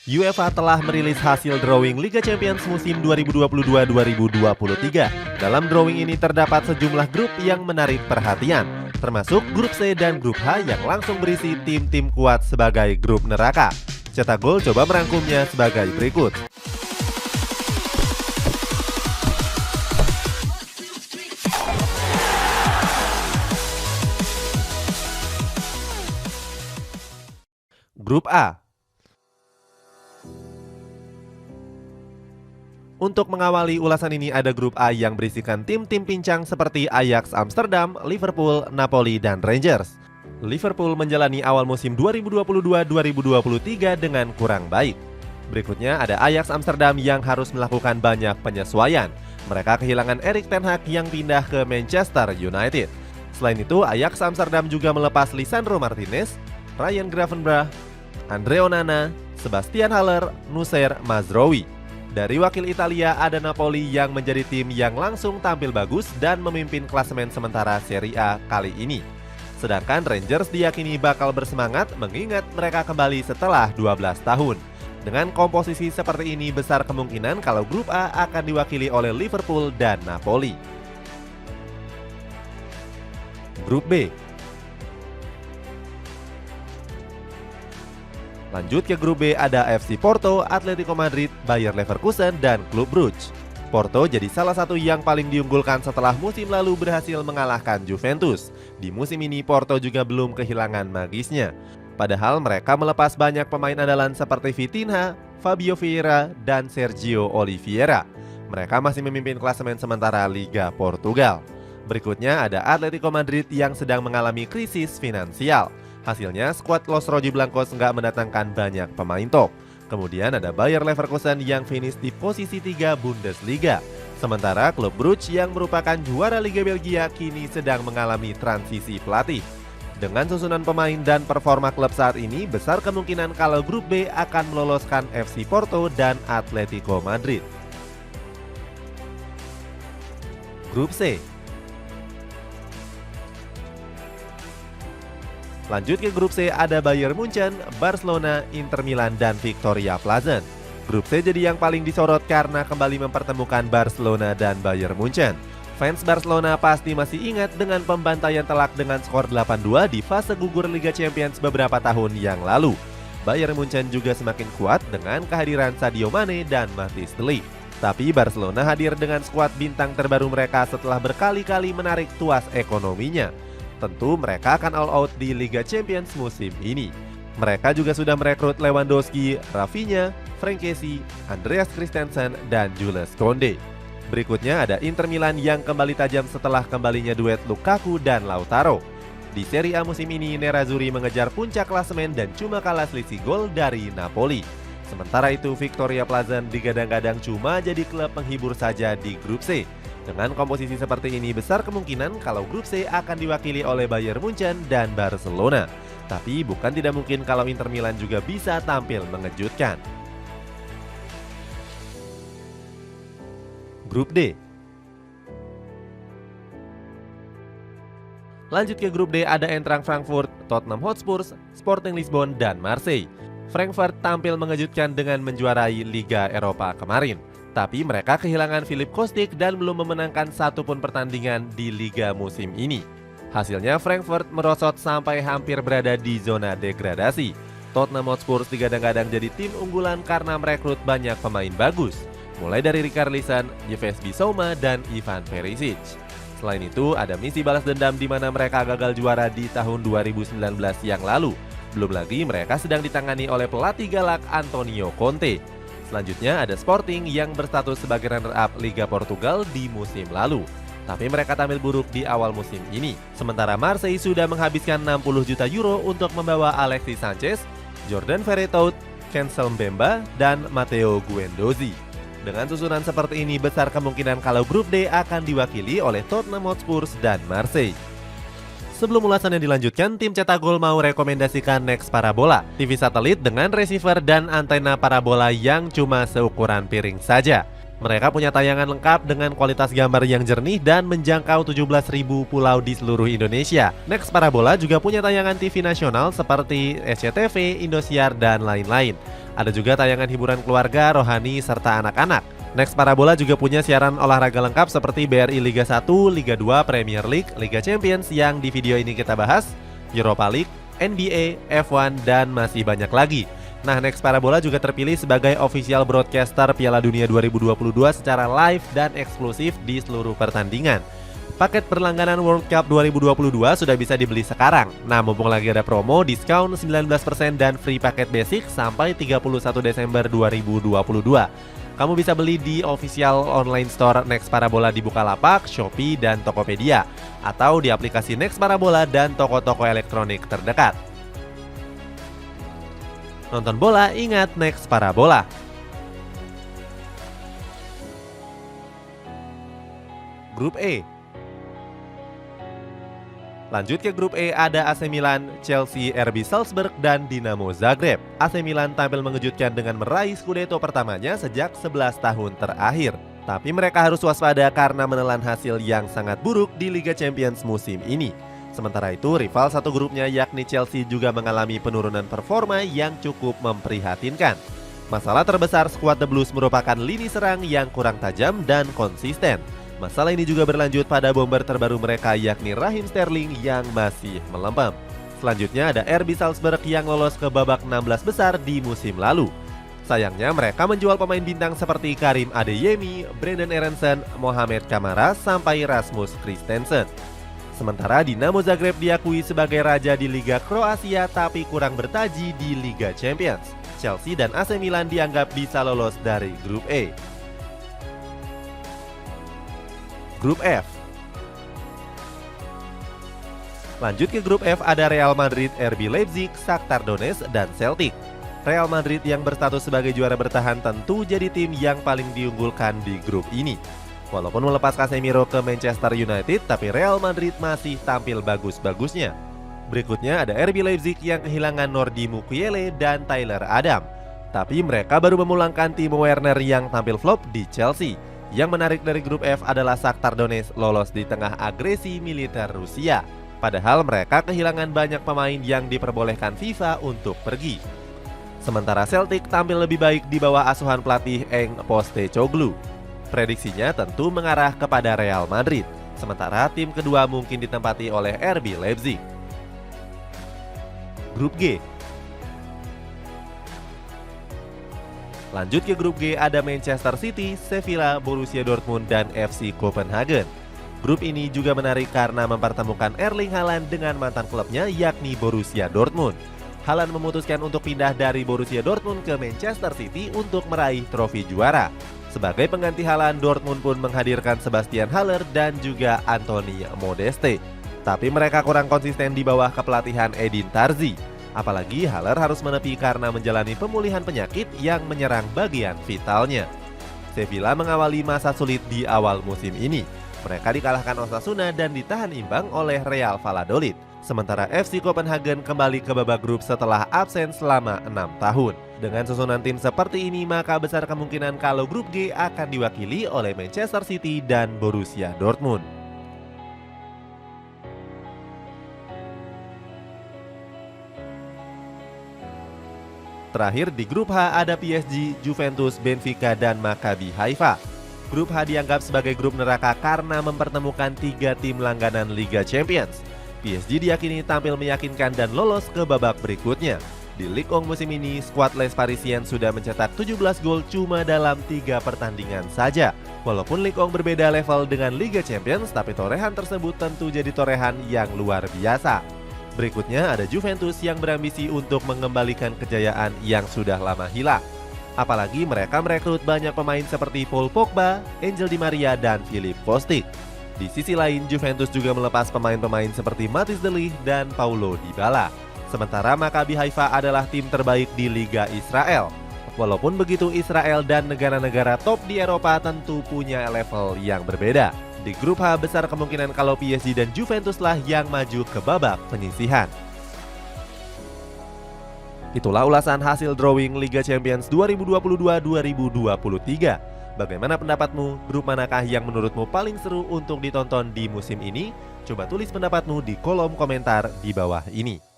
UEFA telah merilis hasil drawing Liga Champions musim 2022-2023. Dalam drawing ini terdapat sejumlah grup yang menarik perhatian, termasuk grup C dan grup H yang langsung berisi tim-tim kuat sebagai grup neraka. Cetak Gol coba merangkumnya sebagai berikut. Grup A. Untuk mengawali ulasan ini ada grup A yang berisikan tim-tim pincang seperti Ajax Amsterdam, Liverpool, Napoli, dan Rangers. Liverpool menjalani awal musim 2022-2023 dengan kurang baik. Berikutnya ada Ajax Amsterdam yang harus melakukan banyak penyesuaian. Mereka kehilangan Erik ten Hag yang pindah ke Manchester United. Selain itu, Ajax Amsterdam juga melepas Lisandro Martinez, Ryan Gravenberch, Andre Onana, Sebastian Haller, Noussair Mazraoui. Dari wakil Italia ada Napoli yang menjadi tim yang langsung tampil bagus dan memimpin klasemen sementara Serie A kali ini. Sedangkan Rangers diyakini bakal bersemangat mengingat mereka kembali setelah 12 tahun. Dengan komposisi seperti ini besar kemungkinan kalau grup A akan diwakili oleh Liverpool dan Napoli. Grup B. Lanjut ke grup B ada FC Porto, Atletico Madrid, Bayer Leverkusen, dan Klub Brugge. Porto jadi salah satu yang paling diunggulkan setelah musim lalu berhasil mengalahkan Juventus. Di musim ini Porto juga belum kehilangan magisnya. Padahal mereka melepas banyak pemain andalan seperti Vitinha, Fabio Vieira, dan Sergio Oliveira. Mereka masih memimpin klasemen sementara Liga Portugal. Berikutnya ada Atletico Madrid yang sedang mengalami krisis finansial. Hasilnya, skuad Los Rojiblancos nggak mendatangkan banyak pemain top. Kemudian ada Bayer Leverkusen yang finish di posisi 3 Bundesliga. Sementara Klub Brugge yang merupakan juara Liga Belgia kini sedang mengalami transisi pelatih. Dengan susunan pemain dan performa klub saat ini, besar kemungkinan kalau grup B akan meloloskan FC Porto dan Atletico Madrid. Grup C. Lanjut ke grup C ada Bayern Munchen, Barcelona, Inter Milan, dan Victoria Plzen. Grup C jadi yang paling disorot karena kembali mempertemukan Barcelona dan Bayern Munchen. Fans Barcelona pasti masih ingat dengan pembantaian telak dengan skor 8-2 di fase gugur Liga Champions beberapa tahun yang lalu. Bayern Munchen juga semakin kuat dengan kehadiran Sadio Mane dan Matthijs de Ligt. Tapi Barcelona hadir dengan skuad bintang terbaru mereka setelah berkali-kali menarik tuas ekonominya. Tentu mereka akan all out di Liga Champions musim ini. Mereka juga sudah merekrut Lewandowski, Rafinha, Frank Kessie, Andreas Christensen, dan Jules Koundé. Berikutnya ada Inter Milan yang kembali tajam setelah kembalinya duet Lukaku dan Lautaro. Di Serie A musim ini Nerazzurri mengejar puncak klasemen dan cuma kalah selisih gol dari Napoli. Sementara itu Victoria Plzen digadang-gadang cuma jadi klub penghibur saja di grup C. Dengan komposisi seperti ini besar kemungkinan kalau grup C akan diwakili oleh Bayern Munchen dan Barcelona. Tapi bukan tidak mungkin kalau Inter Milan juga bisa tampil mengejutkan. Grup D. Lanjut ke grup D ada Eintracht Frankfurt, Tottenham Hotspur, Sporting Lisbon, dan Marseille. Frankfurt tampil mengejutkan dengan menjuarai Liga Eropa kemarin. Tapi mereka kehilangan Filip Kostic dan belum memenangkan satupun pertandingan di Liga musim ini. Hasilnya Frankfurt merosot sampai hampir berada di zona degradasi. Tottenham Hotspur digadang-gadang jadi tim unggulan karena merekrut banyak pemain bagus. Mulai dari Richarlison, Yves Bissouma, dan Ivan Perisic. Selain itu ada misi balas dendam di mana mereka gagal juara di tahun 2019 yang lalu. Belum lagi mereka sedang ditangani oleh pelatih galak Antonio Conte. Selanjutnya ada Sporting yang berstatus sebagai runner-up Liga Portugal di musim lalu. Tapi mereka tampil buruk di awal musim ini. Sementara Marseille sudah menghabiskan 60 juta euro untuk membawa Alexis Sanchez, Jordan Verretou, Chancel Mbemba, dan Matteo Guendouzi. Dengan susunan seperti ini besar kemungkinan kalau grup D akan diwakili oleh Tottenham Hotspur dan Marseille. Sebelum ulasannya dilanjutkan, tim Cetak Gol mau rekomendasikan Next Parabola, TV satelit dengan receiver dan antena parabola yang cuma seukuran piring saja. Mereka punya tayangan lengkap dengan kualitas gambar yang jernih dan menjangkau 17.000 pulau di seluruh Indonesia. Next Parabola juga punya tayangan TV nasional seperti SCTV, Indosiar, dan lain-lain. Ada juga tayangan hiburan keluarga, rohani, serta anak-anak. Next Parabola juga punya siaran olahraga lengkap seperti BRI Liga 1, Liga 2, Premier League, Liga Champions yang di video ini kita bahas, Europa League, NBA, F1, dan masih banyak lagi. Nah, Next Parabola juga terpilih sebagai official broadcaster Piala Dunia 2022 secara live dan eksklusif di seluruh pertandingan. Paket berlangganan World Cup 2022 sudah bisa dibeli sekarang. Nah, mumpung lagi ada promo, diskon 19% dan free paket basic sampai 31 Desember 2022. Kamu bisa beli di official online store Next Parabola di Bukalapak, Shopee, dan Tokopedia, atau di aplikasi Next Parabola dan toko-toko elektronik terdekat. Nonton bola, ingat Next Parabola. Grup E. Lanjut ke grup E, ada AC Milan, Chelsea, RB Salzburg, dan Dinamo Zagreb. AC Milan tampil mengejutkan dengan meraih Scudetto pertamanya sejak 11 tahun terakhir. Tapi mereka harus waspada karena menelan hasil yang sangat buruk di Liga Champions musim ini. Sementara itu, rival satu grupnya yakni Chelsea juga mengalami penurunan performa yang cukup memprihatinkan. Masalah terbesar skuad The Blues merupakan lini serang yang kurang tajam dan konsisten. Masalah ini juga berlanjut pada bomber terbaru mereka yakni Raheem Sterling yang masih melempem. Selanjutnya ada RB Salzburg yang lolos ke babak 16 besar di musim lalu. Sayangnya mereka menjual pemain bintang seperti Karim Adeyemi, Brenden Aaronson, Mohamed Kamara, sampai Rasmus Christensen. Sementara Dinamo Zagreb diakui sebagai raja di Liga Kroasia tapi kurang bertaji di Liga Champions. Chelsea dan AC Milan dianggap bisa lolos dari grup E. Grup F. Lanjut ke grup F, ada Real Madrid, RB Leipzig, Shakhtar Donetsk, dan Celtic. Real Madrid yang berstatus sebagai juara bertahan tentu jadi tim yang paling diunggulkan di grup ini. Walaupun melepas Casemiro ke Manchester United, tapi Real Madrid masih tampil bagus-bagusnya. Berikutnya ada RB Leipzig yang kehilangan Nordi Mukiele dan Tyler Adam. Tapi mereka baru memulangkan Timo Werner yang tampil flop di Chelsea. Yang menarik dari grup F adalah Shakhtar Donetsk lolos di tengah agresi militer Rusia. Padahal mereka kehilangan banyak pemain yang diperbolehkan FIFA untuk pergi. Sementara Celtic tampil lebih baik di bawah asuhan pelatih Eng Postecoglou. Prediksinya tentu mengarah kepada Real Madrid, sementara tim kedua mungkin ditempati oleh RB Leipzig. Grup G. Lanjut ke grup G, ada Manchester City, Sevilla, Borussia Dortmund, dan FC Copenhagen. Grup ini juga menarik karena mempertemukan Erling Haaland dengan mantan klubnya yakni Borussia Dortmund. Haaland memutuskan untuk pindah dari Borussia Dortmund ke Manchester City untuk meraih trofi juara. Sebagai pengganti Haaland, Dortmund pun menghadirkan Sebastian Haller dan juga Anthony Modeste. Tapi mereka kurang konsisten di bawah kepelatihan Edin Tarzi. Apalagi Haller harus menepi karena menjalani pemulihan penyakit yang menyerang bagian vitalnya. Sevilla mengawali masa sulit di awal musim ini. Mereka dikalahkan Osasuna dan ditahan imbang oleh Real Valladolid. Sementara FC Copenhagen kembali ke babak grup setelah absen selama 6 tahun. Dengan susunan tim seperti ini, maka besar kemungkinan kalau grup G akan diwakili oleh Manchester City dan Borussia Dortmund. Terakhir di grup H ada PSG, Juventus, Benfica, dan Maccabi Haifa. Grup H dianggap sebagai grup neraka karena mempertemukan 3 tim langganan Liga Champions. PSG diyakini tampil meyakinkan dan lolos ke babak berikutnya. Di Ligue 1 musim ini, skuad Les Parisiens sudah mencetak 17 gol cuma dalam 3 pertandingan saja. Walaupun Ligue 1 berbeda level dengan Liga Champions, tapi torehan tersebut tentu jadi torehan yang luar biasa. Berikutnya ada Juventus yang berambisi untuk mengembalikan kejayaan yang sudah lama hilang. Apalagi mereka merekrut banyak pemain seperti Paul Pogba, Angel Di Maria, dan Philipp Kostic. Di sisi lain, Juventus juga melepas pemain-pemain seperti Mathis de Ligt dan Paulo Dybala. Sementara Maccabi Haifa adalah tim terbaik di Liga Israel. Walaupun begitu, Israel dan negara-negara top di Eropa tentu punya level yang berbeda. Di grup H besar kemungkinan kalau PSG dan Juventus lah yang maju ke babak penyisihan. Itulah ulasan hasil drawing Liga Champions 2022-2023. Bagaimana pendapatmu? Grup manakah yang menurutmu paling seru untuk ditonton di musim ini? Coba tulis pendapatmu di kolom komentar di bawah ini.